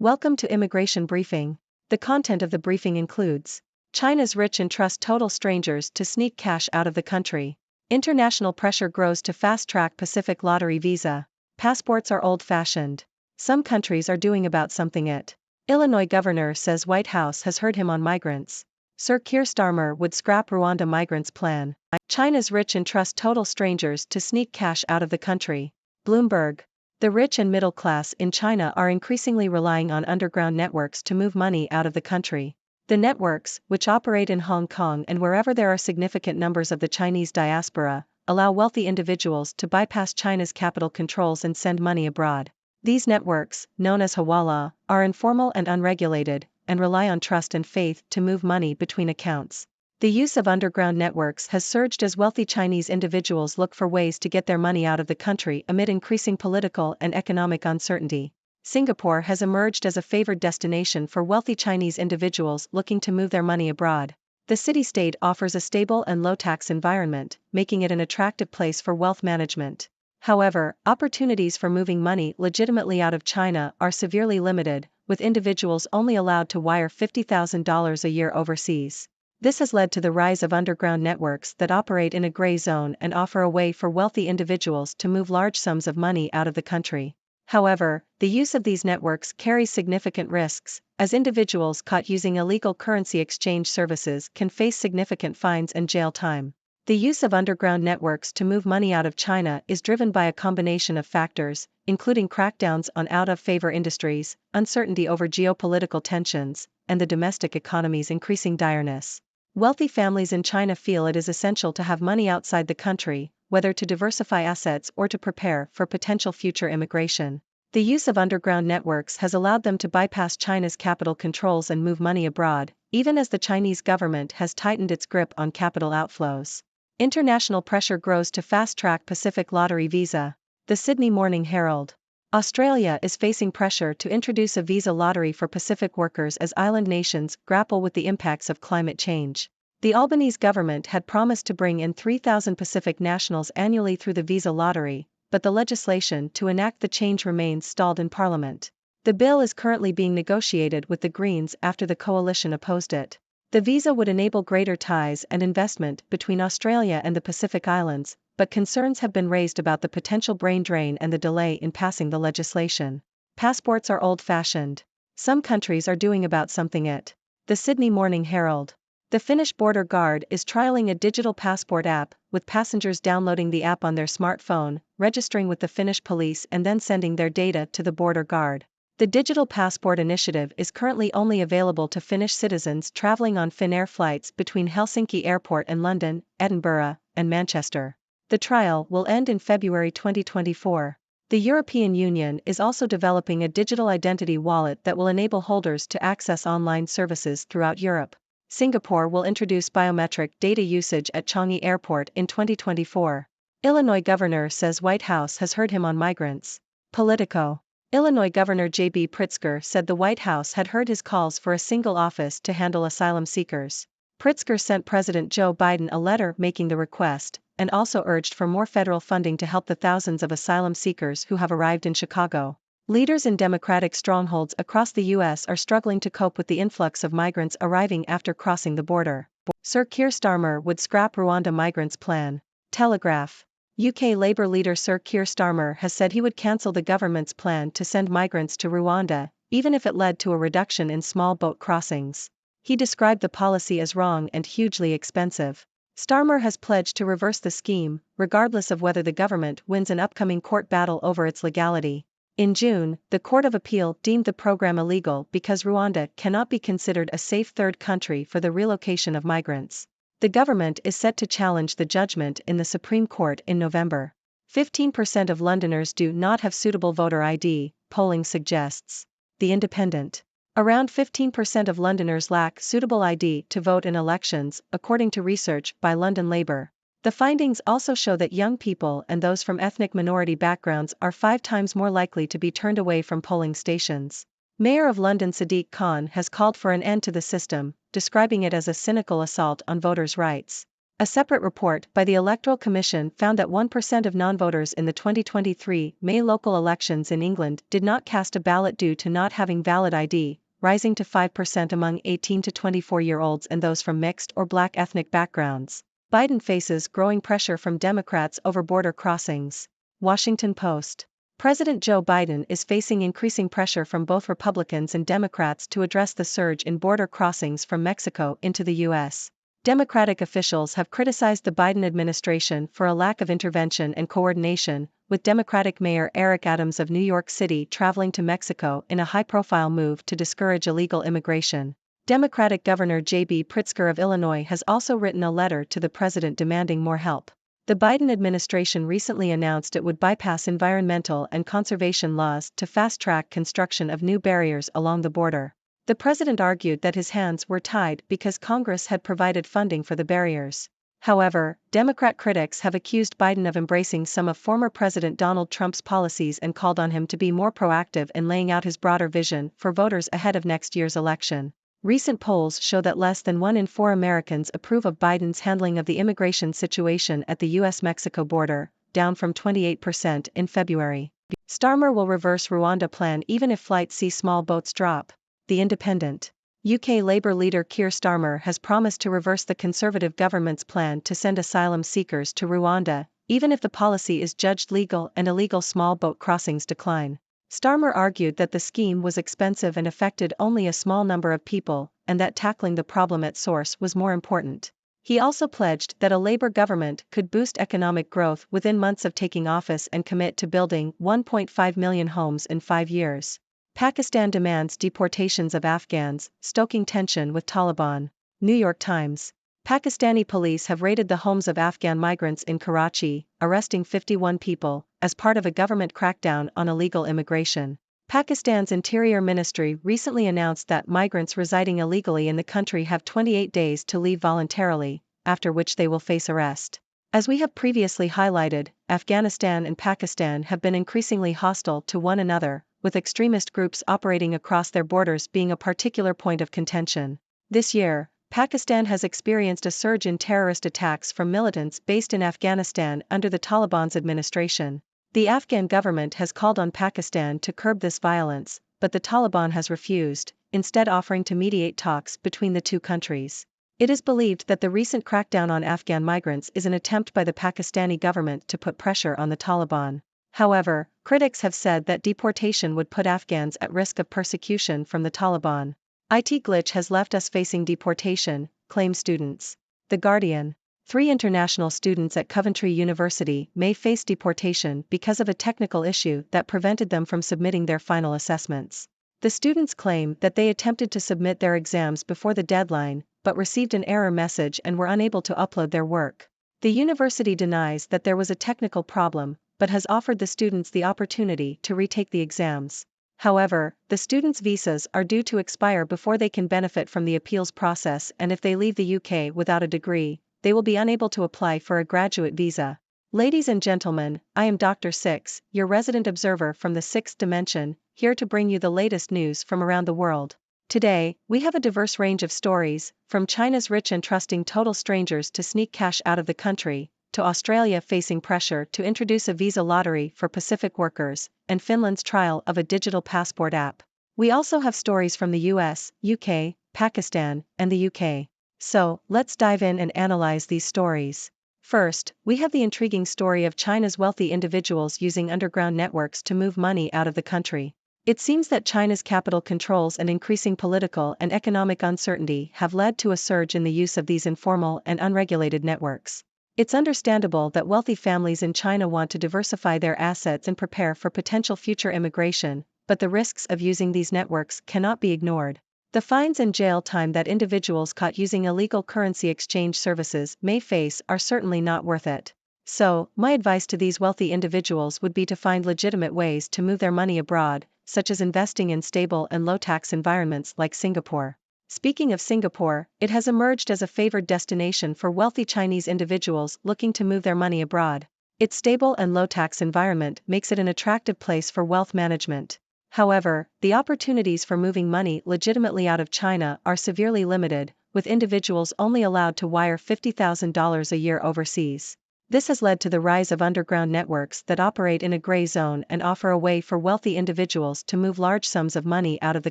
Welcome to Immigration Briefing. The content of the briefing includes China's rich entrust total strangers to sneak cash out of the country. International pressure grows to fast-track Pacific lottery visa. Passports are old-fashioned. Some countries are doing about something it. Illinois governor says White House has heard him on migrants. Sir Keir Starmer would scrap Rwanda migrants' plan. China's rich entrust total strangers to sneak cash out of the country. Bloomberg. The rich and middle class in China are increasingly relying on underground networks to move money out of the country. The networks, which operate in Hong Kong and wherever there are significant numbers of the Chinese diaspora, allow wealthy individuals to bypass China's capital controls and send money abroad. These networks, known as hawala, are informal and unregulated, and rely on trust and faith to move money between accounts. The use of underground networks has surged as wealthy Chinese individuals look for ways to get their money out of the country amid increasing political and economic uncertainty. Singapore has emerged as a favored destination for wealthy Chinese individuals looking to move their money abroad. The city-state offers a stable and low-tax environment, making it an attractive place for wealth management. However, opportunities for moving money legitimately out of China are severely limited, with individuals only allowed to wire $50,000 a year overseas. This has led to the rise of underground networks that operate in a gray zone and offer a way for wealthy individuals to move large sums of money out of the country. However, the use of these networks carries significant risks, as individuals caught using illegal currency exchange services can face significant fines and jail time. The use of underground networks to move money out of China is driven by a combination of factors, including crackdowns on out-of-favor industries, uncertainty over geopolitical tensions, and the domestic economy's increasing direness. Wealthy families in China feel it is essential to have money outside the country, whether to diversify assets or to prepare for potential future immigration. The use of underground networks has allowed them to bypass China's capital controls and move money abroad, even as the Chinese government has tightened its grip on capital outflows. International pressure grows to fast-track Pacific lottery visa. The Sydney Morning Herald. Australia is facing pressure to introduce a visa lottery for Pacific workers as island nations grapple with the impacts of climate change. The Albanese government had promised to bring in 3,000 Pacific nationals annually through the visa lottery, but the legislation to enact the change remains stalled in Parliament. The bill is currently being negotiated with the Greens after the coalition opposed it. The visa would enable greater ties and investment between Australia and the Pacific Islands, but concerns have been raised about the potential brain drain and the delay in passing the legislation. Passports are old-fashioned. Some countries are doing about something it. The Sydney Morning Herald. The Finnish border guard is trialing a digital passport app, with passengers downloading the app on their smartphone, registering with the Finnish police and then sending their data to the border guard. The digital passport initiative is currently only available to Finnish citizens traveling on Finnair flights between Helsinki Airport and London, Edinburgh, and Manchester. The trial will end in February 2024. The European Union is also developing a digital identity wallet that will enable holders to access online services throughout Europe. Singapore will introduce biometric data usage at Changi Airport in 2024. Illinois governor says White House has heard him on migrants. Politico. Illinois Governor J.B. Pritzker said the White House had heard his calls for a single office to handle asylum seekers. Pritzker sent President Joe Biden a letter making the request, and also urged for more federal funding to help the thousands of asylum seekers who have arrived in Chicago. Leaders in Democratic strongholds across the U.S. are struggling to cope with the influx of migrants arriving after crossing the border. Sir Keir Starmer would scrap Rwanda migrants' plan. Telegraph. UK Labour leader Sir Keir Starmer has said he would cancel the government's plan to send migrants to Rwanda, even if it led to a reduction in small boat crossings. He described the policy as wrong and hugely expensive. Starmer has pledged to reverse the scheme, regardless of whether the government wins an upcoming court battle over its legality. In June, the Court of Appeal deemed the program illegal because Rwanda cannot be considered a safe third country for the relocation of migrants. The government is set to challenge the judgment in the Supreme Court in November. 15% of Londoners do not have suitable voter ID, polling suggests. The Independent. Around 15% of Londoners lack suitable ID to vote in elections, according to research by London Labour. The findings also show that young people and those from ethnic minority backgrounds are 5 times more likely to be turned away from polling stations. Mayor of London Sadiq Khan has called for an end to the system, describing it as a cynical assault on voters' rights. A separate report by the Electoral Commission found that 1% of non-voters in the 2023 May local elections in England did not cast a ballot due to not having valid ID, rising to 5% among 18 to 24-year-olds and those from mixed or black ethnic backgrounds. Biden faces growing pressure from Democrats over border crossings. Washington Post. President Joe Biden is facing increasing pressure from both Republicans and Democrats to address the surge in border crossings from Mexico into the U.S. Democratic officials have criticized the Biden administration for a lack of intervention and coordination, with Democratic Mayor Eric Adams of New York City traveling to Mexico in a high-profile move to discourage illegal immigration. Democratic Governor J.B. Pritzker of Illinois has also written a letter to the president demanding more help. The Biden administration recently announced it would bypass environmental and conservation laws to fast-track construction of new barriers along the border. The president argued that his hands were tied because Congress had provided funding for the barriers. However, Democrat critics have accused Biden of embracing some of former President Donald Trump's policies and called on him to be more proactive in laying out his broader vision for voters ahead of next year's election. Recent polls show that less than 1 in 4 Americans approve of Biden's handling of the immigration situation at the U.S.-Mexico border, down from 28% in February. Starmer will reverse Rwanda plan even if flights see small boats drop. The Independent. UK Labour leader Keir Starmer has promised to reverse the Conservative government's plan to send asylum seekers to Rwanda, even if the policy is judged legal and illegal small boat crossings decline. Starmer argued that the scheme was expensive and affected only a small number of people, and that tackling the problem at source was more important. He also pledged that a Labour government could boost economic growth within months of taking office and commit to building 1.5 million homes in 5 years. Pakistan demands deportations of Afghans, stoking tension with Taliban. New York Times. Pakistani police have raided the homes of Afghan migrants in Karachi, arresting 51 people, as part of a government crackdown on illegal immigration. Pakistan's Interior Ministry recently announced that migrants residing illegally in the country have 28 days to leave voluntarily, after which they will face arrest. As we have previously highlighted, Afghanistan and Pakistan have been increasingly hostile to one another, with extremist groups operating across their borders being a particular point of contention. This year, Pakistan has experienced a surge in terrorist attacks from militants based in Afghanistan under the Taliban's administration. The Afghan government has called on Pakistan to curb this violence, but the Taliban has refused, instead offering to mediate talks between the two countries. It is believed that the recent crackdown on Afghan migrants is an attempt by the Pakistani government to put pressure on the Taliban. However, critics have said that deportation would put Afghans at risk of persecution from the Taliban. IT glitch has left us facing deportation, claim students. The Guardian. 3 international students at Coventry University may face deportation because of a technical issue that prevented them from submitting their final assessments. The students claim that they attempted to submit their exams before the deadline, but received an error message and were unable to upload their work. The university denies that there was a technical problem, but has offered the students the opportunity to retake the exams. However, the students' visas are due to expire before they can benefit from the appeals process, and if they leave the UK without a degree, they will be unable to apply for a graduate visa. Ladies and gentlemen, I am Dr. Six, your resident observer from the sixth dimension, here to bring you the latest news from around the world. Today, we have a diverse range of stories, from China's rich entrusting total strangers to sneak cash out of the country, to Australia facing pressure to introduce a visa lottery for Pacific workers, and Finland's trial of a digital passport app. We also have stories from the US, UK, Pakistan, and the UK. So, let's dive in and analyze these stories. First, we have the intriguing story of China's wealthy individuals using underground networks to move money out of the country. It seems that China's capital controls and increasing political and economic uncertainty have led to a surge in the use of these informal and unregulated networks. It's understandable that wealthy families in China want to diversify their assets and prepare for potential future immigration, but the risks of using these networks cannot be ignored. The fines and jail time that individuals caught using illegal currency exchange services may face are certainly not worth it. So, my advice to these wealthy individuals would be to find legitimate ways to move their money abroad, such as investing in stable and low-tax environments like Singapore. Speaking of Singapore, it has emerged as a favored destination for wealthy Chinese individuals looking to move their money abroad. Its stable and low-tax environment makes it an attractive place for wealth management. However, the opportunities for moving money legitimately out of China are severely limited, with individuals only allowed to wire $50,000 a year overseas. This has led to the rise of underground networks that operate in a gray zone and offer a way for wealthy individuals to move large sums of money out of the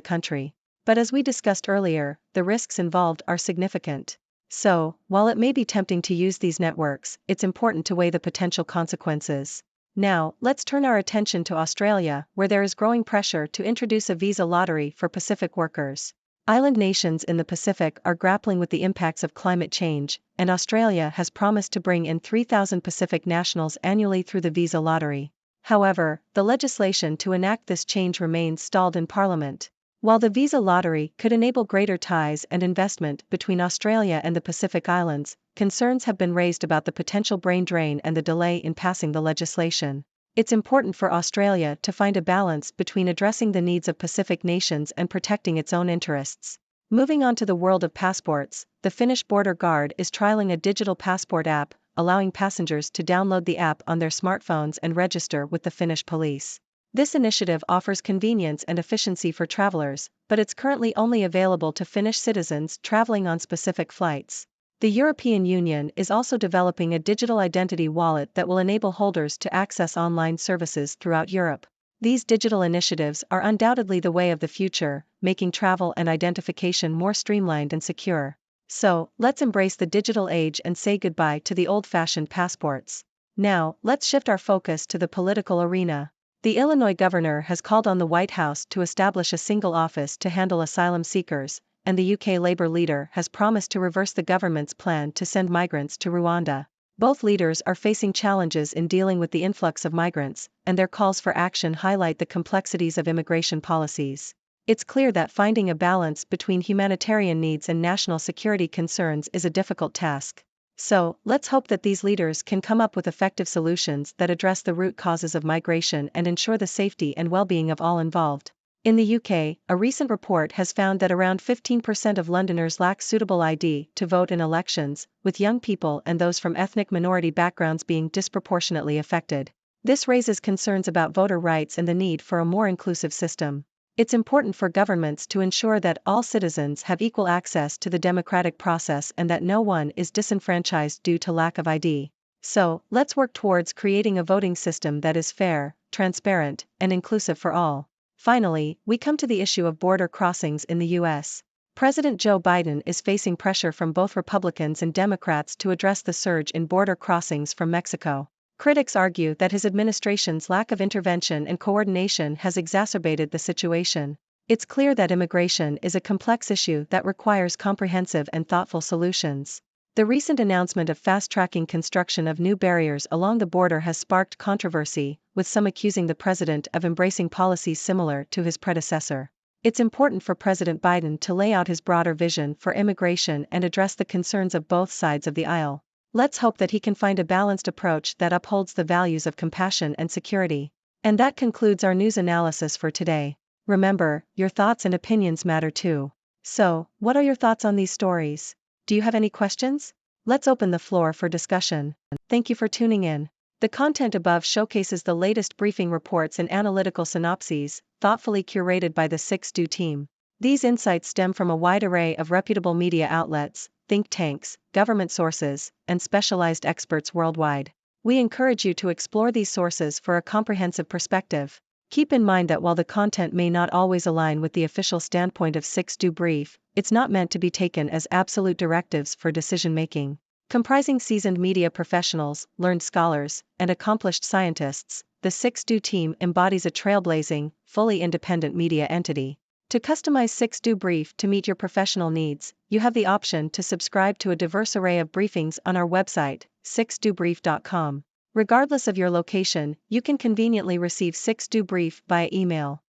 country. But as we discussed earlier, the risks involved are significant. So, while it may be tempting to use these networks, it's important to weigh the potential consequences. Now, let's turn our attention to Australia, where there is growing pressure to introduce a visa lottery for Pacific workers. Island nations in the Pacific are grappling with the impacts of climate change, and Australia has promised to bring in 3,000 Pacific nationals annually through the visa lottery. However, the legislation to enact this change remains stalled in Parliament. While the visa lottery could enable greater ties and investment between Australia and the Pacific Islands, concerns have been raised about the potential brain drain and the delay in passing the legislation. It's important for Australia to find a balance between addressing the needs of Pacific nations and protecting its own interests. Moving on to the world of passports, the Finnish border guard is trialing a digital passport app, allowing passengers to download the app on their smartphones and register with the Finnish police. This initiative offers convenience and efficiency for travelers, but it's currently only available to Finnish citizens traveling on specific flights. The European Union is also developing a digital identity wallet that will enable holders to access online services throughout Europe. These digital initiatives are undoubtedly the way of the future, making travel and identification more streamlined and secure. So, let's embrace the digital age and say goodbye to the old-fashioned passports. Now, let's shift our focus to the political arena. The Illinois governor has called on the White House to establish a single office to handle asylum seekers, and the UK Labour leader has promised to reverse the government's plan to send migrants to Rwanda. Both leaders are facing challenges in dealing with the influx of migrants, and their calls for action highlight the complexities of immigration policies. It's clear that finding a balance between humanitarian needs and national security concerns is a difficult task. So, let's hope that these leaders can come up with effective solutions that address the root causes of migration and ensure the safety and well-being of all involved. In the UK, a recent report has found that around 15% of Londoners lack suitable ID to vote in elections, with young people and those from ethnic minority backgrounds being disproportionately affected. This raises concerns about voter rights and the need for a more inclusive system. It's important for governments to ensure that all citizens have equal access to the democratic process and that no one is disenfranchised due to lack of ID. So, let's work towards creating a voting system that is fair, transparent, and inclusive for all. Finally, we come to the issue of border crossings in the U.S. President Joe Biden is facing pressure from both Republicans and Democrats to address the surge in border crossings from Mexico. Critics argue that his administration's lack of intervention and coordination has exacerbated the situation. It's clear that immigration is a complex issue that requires comprehensive and thoughtful solutions. The recent announcement of fast-tracking construction of new barriers along the border has sparked controversy, with some accusing the president of embracing policies similar to his predecessor. It's important for President Biden to lay out his broader vision for immigration and address the concerns of both sides of the aisle. Let's hope that he can find a balanced approach that upholds the values of compassion and security. And that concludes our news analysis for today. Remember, your thoughts and opinions matter too. So, what are your thoughts on these stories? Do you have any questions? Let's open the floor for discussion. Thank you for tuning in. The content above showcases the latest briefing reports and analytical synopses, thoughtfully curated by the 6Do team. These insights stem from a wide array of reputable media outlets, think tanks, government sources, and specialized experts worldwide. We encourage you to explore these sources for a comprehensive perspective. Keep in mind that while the content may not always align with the official standpoint of 6Do Brief, it's not meant to be taken as absolute directives for decision-making. Comprising seasoned media professionals, learned scholars, and accomplished scientists, the 6Do team embodies a trailblazing, fully independent media entity. To customize 6Do Brief to meet your professional needs, you have the option to subscribe to a diverse array of briefings on our website, 6dobrief.com. Regardless of your location, you can conveniently receive 6Do Brief via email.